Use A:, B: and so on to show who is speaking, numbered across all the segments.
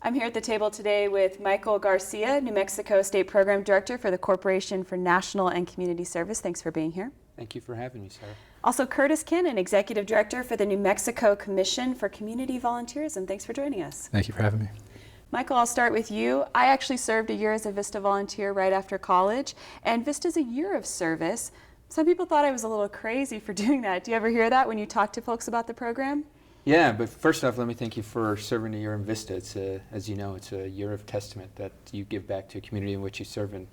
A: I'm here at the table today with Michael Garcia, New Mexico State Program Director for the Corporation for National and Community Service. Thanks for being here.
B: Thank you for having me, Sarah.
A: Also, Curtis Cannon, Executive Director for the New Mexico Commission for Community Volunteerism. Thanks for joining us.
C: Thank you for having me.
A: Michael, I'll start with you. I actually served a year as a VISTA volunteer right after college, and VISTA's a year of service. Some people thought I was a little crazy for doing that. Do you ever hear that when you talk to folks about the program?
B: Yeah, but first off, let me thank you for serving a year in VISTA. It's as you know, it's a year of testament that you give back to a community in which you serve in.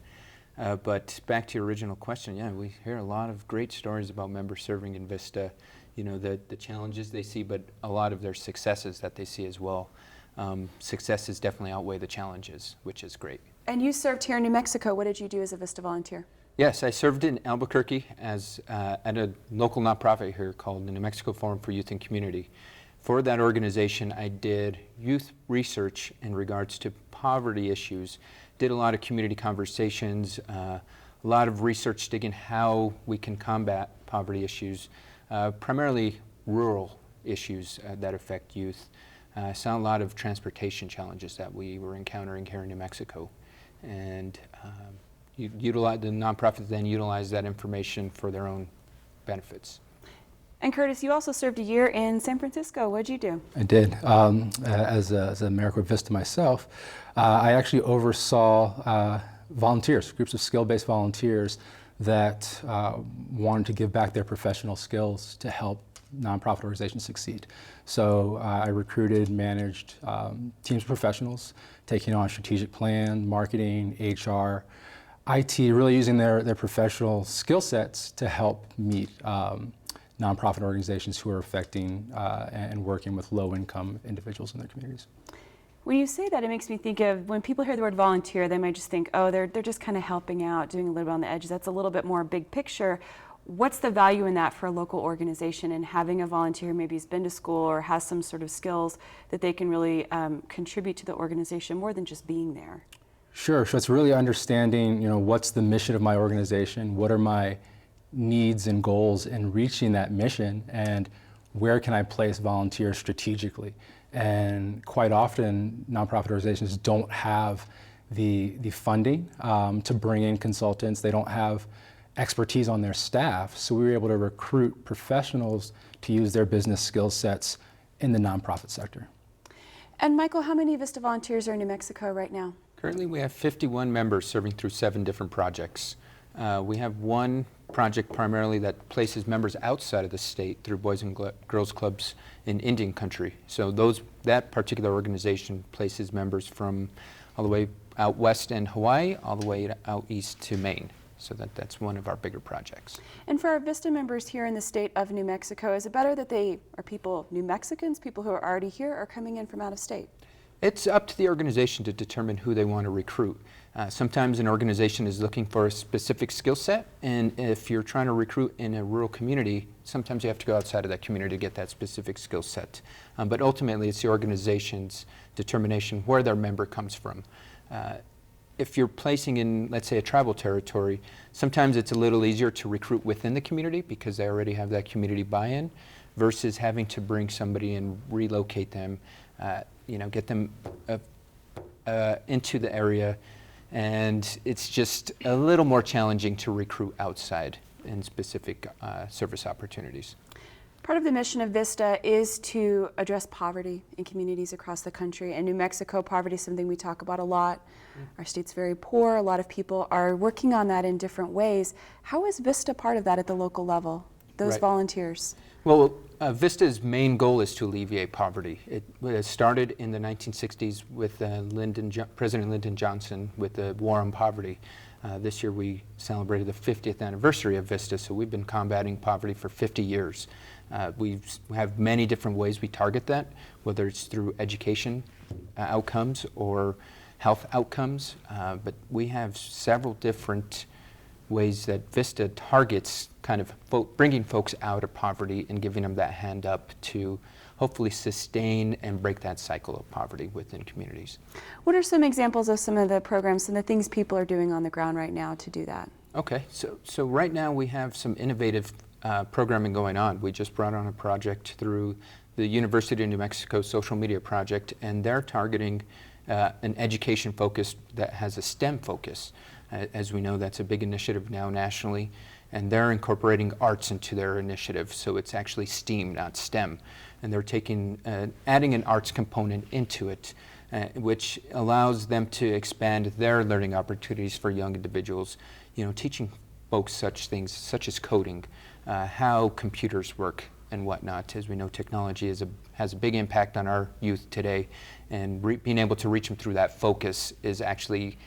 B: But back to your original question, yeah, we hear a lot of great stories about members serving in VISTA. You know, the challenges they see, but a lot of their successes that they see as well. Successes definitely outweigh the challenges, which is great.
A: And you served here in New Mexico. What did you do as a VISTA volunteer?
B: Yes, I served in Albuquerque as at a local nonprofit here called the New Mexico Forum for Youth and Community. For that organization, I did youth research in regards to poverty issues, did a lot of community conversations, a lot of research digging how we can combat poverty issues, primarily rural issues that affect youth. I saw a lot of transportation challenges that we were encountering here in New Mexico. And the nonprofits then utilized that information for their own benefits.
A: And Curtis, you also served a year in San Francisco. What did you do?
C: I did. As an AmeriCorps VISTA myself, I actually oversaw volunteers, groups of skill-based volunteers that wanted to give back their professional skills to help nonprofit organizations succeed. So I recruited, managed teams of professionals, taking on strategic plan, marketing, HR, IT, really using their professional skill sets to help meet nonprofit organizations who are affecting and working with low-income individuals in their communities.
A: When you say that, it makes me think of when people hear the word volunteer, they might just think, oh, they're just kind of helping out, doing a little bit on the edges. That's a little bit more big picture. What's the value in that for a local organization and having a volunteer who maybe has been to school or has some sort of skills that they can really contribute to the organization more than just being there?
C: Sure. So it's really understanding, what's the mission of my organization, what are my needs and goals in reaching that mission, and where can I place volunteers strategically. And quite often, nonprofit organizations don't have the funding to bring in consultants. They don't have expertise on their staff, so we were able to recruit professionals to use their business skill sets in the nonprofit sector.
A: And Michael, how many VISTA volunteers are in New Mexico right now?
B: Currently we have 51 members serving through 7 different projects. We have one project primarily that places members outside of the state through Boys and Girls Clubs in Indian country. So that particular organization places members from all the way out west in Hawaii, all the way out east to Maine. So that's one of our bigger projects.
A: And for our VISTA members here in the state of New Mexico, is it better that they are people, New Mexicans, people who are already here, or coming in from out of state?
B: It's up to the organization to determine who they want to recruit. Sometimes an organization is looking for a specific skill set, and if you're trying to recruit in a rural community, sometimes you have to go outside of that community to get that specific skill set. But ultimately, it's the organization's determination where their member comes from. If you're placing in, let's say, a tribal territory, sometimes it's a little easier to recruit within the community because they already have that community buy-in versus having to bring somebody and relocate them, get them into the area. And it's just a little more challenging to recruit outside in specific service opportunities.
A: Part of the mission of VISTA is to address poverty in communities across the country. In New Mexico, poverty is something we talk about a lot. Our state's very poor. A lot of people are working on that in different ways. How is VISTA part of that at the local level, those volunteers?
B: Well, VISTA's main goal is to alleviate poverty. It started in the 1960s with President Lyndon Johnson with the War on Poverty. This year we celebrated the 50th anniversary of VISTA, so we've been combating poverty for 50 years. We have many different ways we target that, whether it's through education outcomes or health outcomes, but we have several different ways that VISTA targets kind of bringing folks out of poverty and giving them that hand up to hopefully sustain and break that cycle of poverty within communities.
A: What are some examples of some of the programs and the things people are doing on the ground right now to do that?
B: Okay, so right now we have some innovative programming going on. We just brought on a project through the University of New Mexico Social Media Project, and they're targeting an education focus that has a STEM focus. As we know, that's a big initiative now nationally, and they're incorporating arts into their initiative, so it's actually STEAM, not STEM. And they're taking, adding an arts component into it, which allows them to expand their learning opportunities for young individuals, teaching folks such things such as coding, how computers work and whatnot. As we know, technology has a big impact on our youth today, and being able to reach them through that focus is actually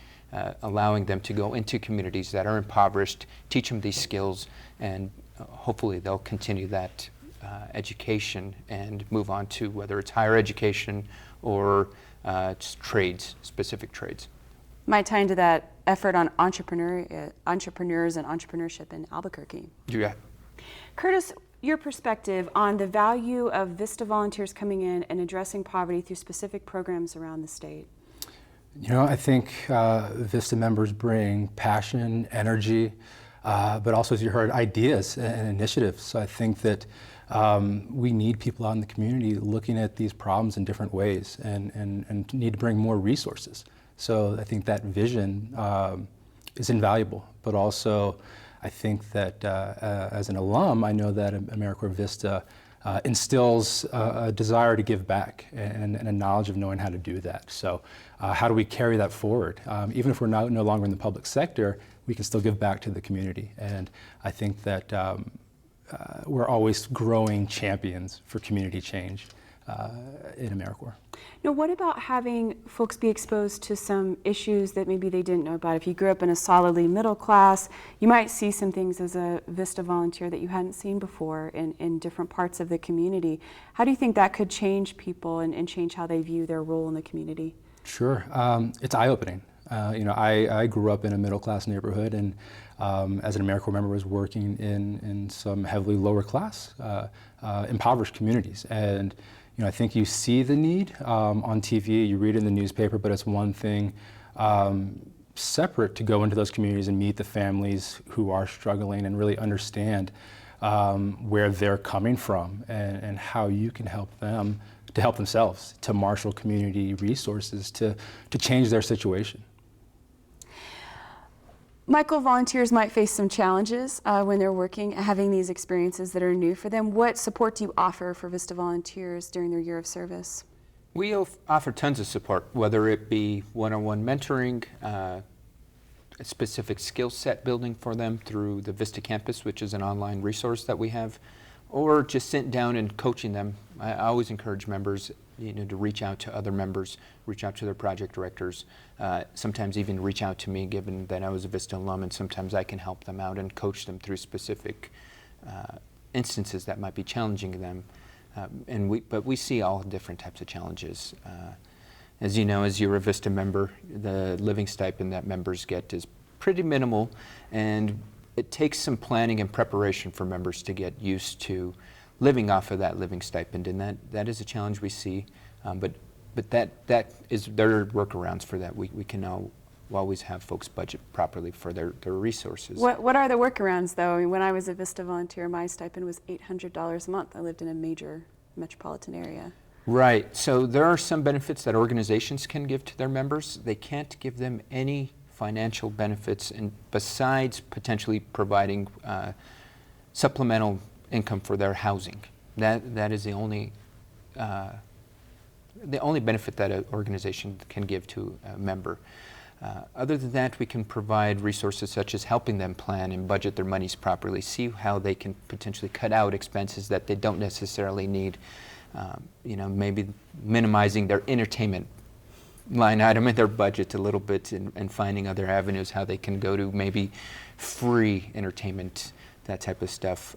B: allowing them to go into communities that are impoverished, teach them these skills, and hopefully they'll continue that education and move on to whether it's higher education or just trades, specific trades.
A: Might tie into that effort on entrepreneurs and entrepreneurship in Albuquerque.
B: Yeah.
A: Curtis, your perspective on the value of VISTA volunteers coming in and addressing poverty through specific programs around the state?
C: I think VISTA members bring passion, energy, but also, as you heard, ideas and initiatives. So I think that we need people out in the community looking at these problems in different ways and need to bring more resources. So I think that vision is invaluable, but also I think that as an alum, I know that AmeriCorps Vista instills a desire to give back and a knowledge of knowing how to do that. So how do we carry that forward? Even if we're no longer in the public sector, we can still give back to the community. And I think that we're always growing champions for community change in AmeriCorps.
A: Now, what about having folks be exposed to some issues that maybe they didn't know about? If you grew up in a solidly middle class, you might see some things as a VISTA volunteer that you hadn't seen before in different parts of the community. How do you think that could change people and change how they view their role in the community?
C: Sure. It's eye-opening. I grew up in a middle-class neighborhood, and as an AmeriCorps member, was working in some heavily lower-class, impoverished communities. And I think you see the need on TV, you read it in the newspaper, but it's one thing separate to go into those communities and meet the families who are struggling and really understand where they're coming from and how you can help them to help themselves, to marshal community resources to change their situation.
A: Michael, volunteers might face some challenges when they're working, having these experiences that are new for them. What support do you offer for VISTA volunteers during their year of service?
B: We offer tons of support, whether it be one-on-one mentoring, a specific skill set building for them through the VISTA Campus, which is an online resource that we have, or just sitting down and coaching them. I always encourage members to reach out to other members, reach out to their project directors, sometimes even reach out to me, given that I was a VISTA alum, and sometimes I can help them out and coach them through specific instances that might be challenging them. But we see all different types of challenges. As you know, as you're a VISTA member, the living stipend that members get is pretty minimal, and it takes some planning and preparation for members to get used to living off of that living stipend, and that is a challenge we see. But that is, there are workarounds for that. We can always have folks budget properly for their resources.
A: What are the workarounds, though? I mean, when I was a VISTA volunteer, my stipend was $800 a month. I lived in a major metropolitan area.
B: Right. So there are some benefits that organizations can give to their members. They can't give them any financial benefits, and besides potentially providing supplemental income for their housing. That is the only benefit that an organization can give to a member. Other than that, we can provide resources such as helping them plan and budget their monies properly, see how they can potentially cut out expenses that they don't necessarily need. Maybe minimizing their entertainment line item in their budget a little bit, and finding other avenues how they can go to maybe free entertainment, that type of stuff.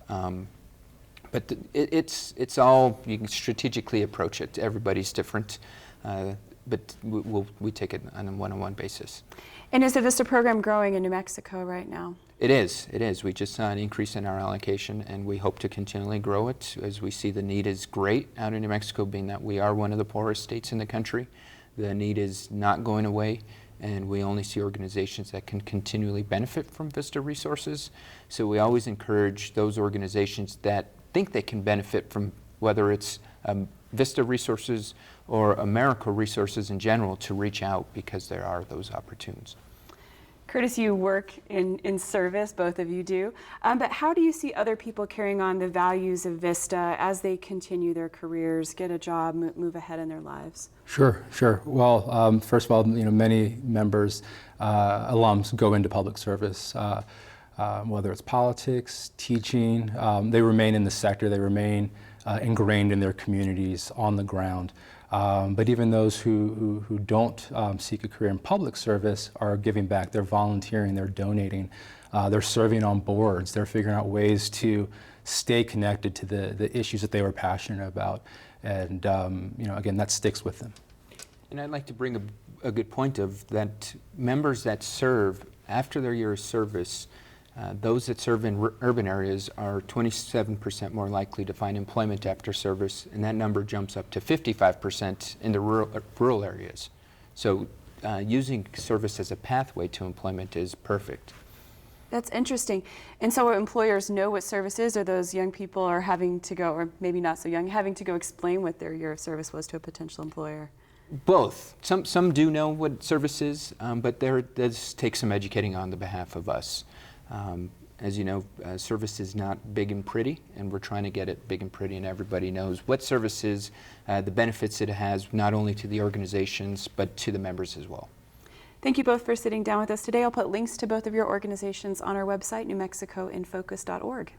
B: But it's all, you can strategically approach it. Everybody's different, but we take it on a one-on-one basis.
A: And is the VISTA program growing in New Mexico right now?
B: It is. We just saw an increase in our allocation, and we hope to continually grow it as we see the need is great out in New Mexico, being that we are one of the poorest states in the country. The need is not going away, and we only see organizations that can continually benefit from VISTA resources. So we always encourage those organizations that think they can benefit from, whether it's Vista Resources or AmeriCorps Resources in general to reach out, because there are those opportunities.
A: Curtis, you work in service, both of you do, but how do you see other people carrying on the values of Vista as they continue their careers, get a job, move ahead in their lives?
C: Sure, sure. Well, first of all, many members, alums go into public service, whether it's politics, teaching, they remain in the sector, they remain ingrained in their communities on the ground. But even those who don't seek a career in public service are giving back. They're volunteering, they're donating, they're serving on boards, they're figuring out ways to stay connected to the issues that they were passionate about. And again, that sticks with them.
B: And I'd like to bring a good point of that members that serve after their year of service, those that serve in urban areas are 27% more likely to find employment after service, and that number jumps up to 55% in the rural areas. So using service as a pathway to employment is perfect.
A: That's interesting. And so employers know what service is, or those young people are having to go, or maybe not so young, having to go explain what their year of service was to a potential employer?
B: Both. Some do know what service is, but there does take some educating on the behalf of us. As you know, service is not big and pretty, and we're trying to get it big and pretty, and everybody knows what service is, the benefits it has, not only to the organizations, but to the members as well.
A: Thank you both for sitting down with us today. I'll put links to both of your organizations on our website, newmexicoinfocus.org.